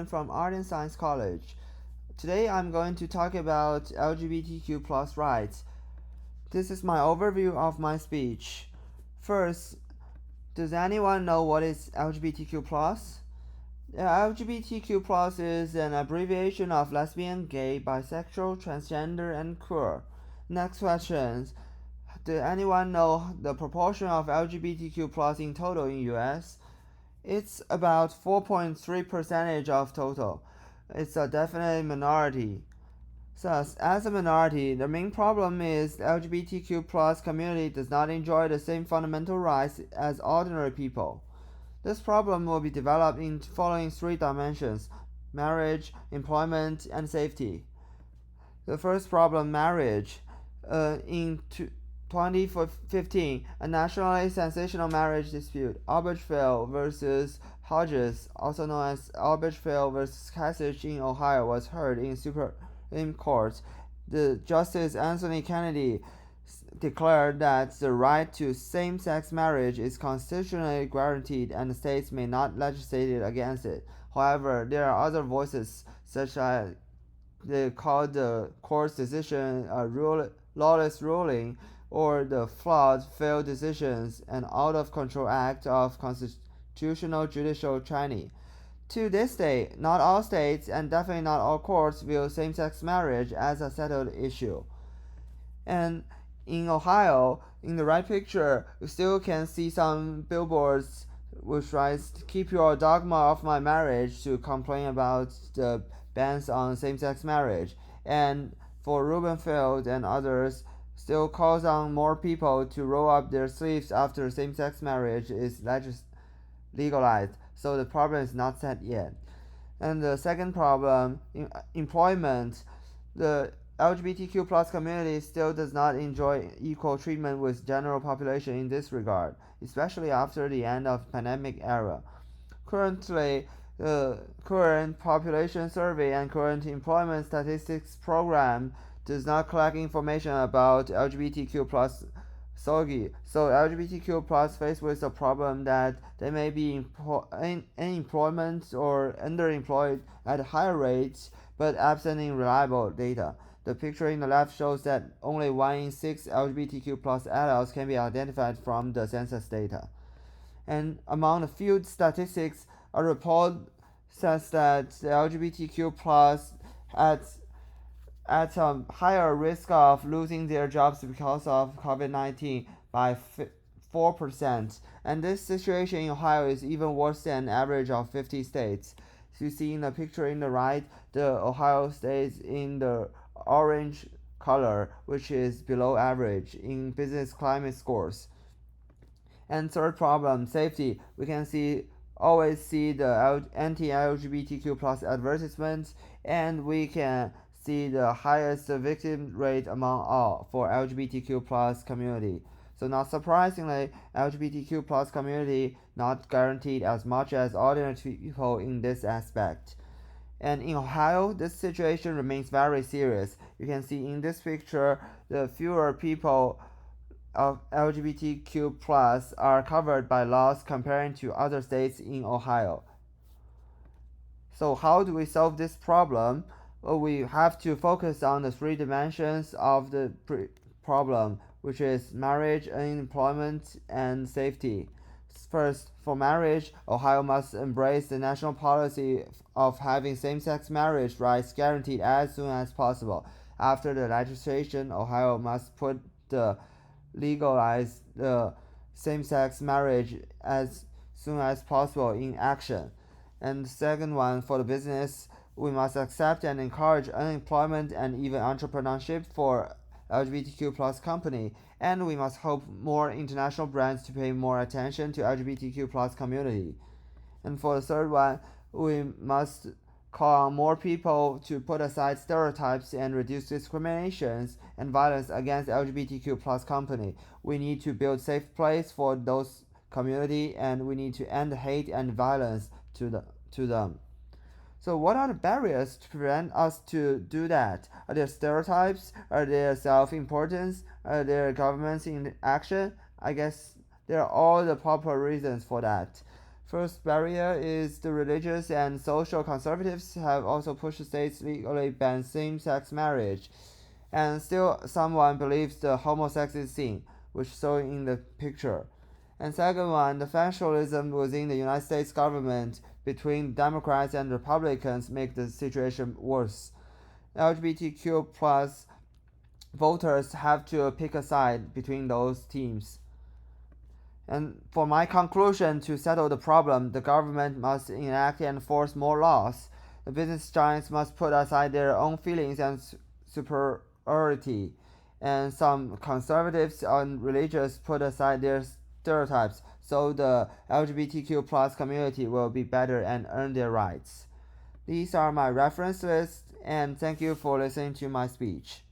from Art and Science College. Today I'm going to talk about LGBTQ plus rights. This is my overview of my speech. First, does anyone know what is LGBTQ plus? LGBTQ plus is an abbreviation of lesbian, gay, bisexual, transgender, and queer. Next question. Does anyone know the proportion of LGBTQ plus in total in US? It's about 4.3% of total. It's a definite minority. Thus, as a minority, the main problem is the LGBTQ plus community does not enjoy the same fundamental rights as ordinary people. This problem will be developed in following three dimensions: marriage, employment, and safety. The first problem, marriage. In 2015, a nationally sensational marriage dispute, Albertville versus Hodges, also known as Albertville versus Kasich in Ohio, was heard in Supreme Court. The Justice Anthony Kennedy declared that the right to same-sex marriage is constitutionally guaranteed and states may not legislate against it. However, there are other voices, such as they called the court's decision a lawless ruling or the flawed, failed decisions, an out-of-control act of constitutional judicial tyranny. To this day, not all states and definitely not all courts view same-sex marriage as a settled issue. And in Ohio, in the right picture, you still can see some billboards which writes "Keep your dogma off my marriage" to complain about the bans on same-sex marriage. And for Reuben Field and others, still calls on more people to roll up their sleeves after same-sex marriage is legalized. So the problem is not set yet. And the second problem, employment. The LGBTQ plus community still does not enjoy equal treatment with general population in this regard, especially after the end of pandemic era. Currently, the current population survey and current employment statistics program does not collect information about LGBTQ plus SOGI. So LGBTQ plus faced with the problem that they may be in unemployment or underemployed at higher rates, but absent in reliable data. The picture in the left shows that only 1 in 6 LGBTQ plus adults can be identified from the census data. And among the field statistics, a report says that the LGBTQ plus at a higher risk of losing their jobs because of COVID-19 by 4%. And this situation in Ohio is even worse than an average of 50 states. So you see in the picture in the right, the Ohio states in the orange color, which is below average in business climate scores. And third problem, safety. We can always see the anti-LGBTQ plus advertisements, and we can see the highest victim rate among all for LGBTQ plus community. So not surprisingly, LGBTQ plus community not guaranteed as much as ordinary people in this aspect. And in Ohio, this situation remains very serious. You can see in this picture, the fewer people of LGBTQ plus are covered by laws comparing to other states in Ohio. So how do we solve this problem? Well, we have to focus on the three dimensions of the problem, which is marriage, unemployment, and safety. First, for marriage, Ohio must embrace the national policy of having same-sex marriage rights guaranteed as soon as possible. After the legislation, Ohio must put the legalize the same-sex marriage as soon as possible in action. And second one, for the business, we must accept and encourage unemployment and even entrepreneurship for LGBTQ plus company, and we must hope more international brands to pay more attention to LGBTQ plus community. And for the third one, we must call on more people to put aside stereotypes and reduce discriminations and violence against LGBTQ plus company. We need to build safe place for those community, and we need to end hate and violence to them. So what are the barriers to prevent us to do that? Are there stereotypes? Are there self-importance? Are there governments in action? I guess there are all the proper reasons for that. First barrier is the religious and social conservatives have also pushed states legally ban same-sex marriage, and still someone believes the homosexual sin, which shown in the picture. And second one, the factionalism within the United States government between Democrats and Republicans make the situation worse. LGBTQ plus voters have to pick a side between those teams. And for my conclusion, to settle the problem, the government must enact and enforce more laws. The business giants must put aside their own feelings and superiority. And some conservatives and religious put aside their stereotypes so the LGBTQ plus community will be better and earn their rights. These are my reference lists, and thank you for listening to my speech.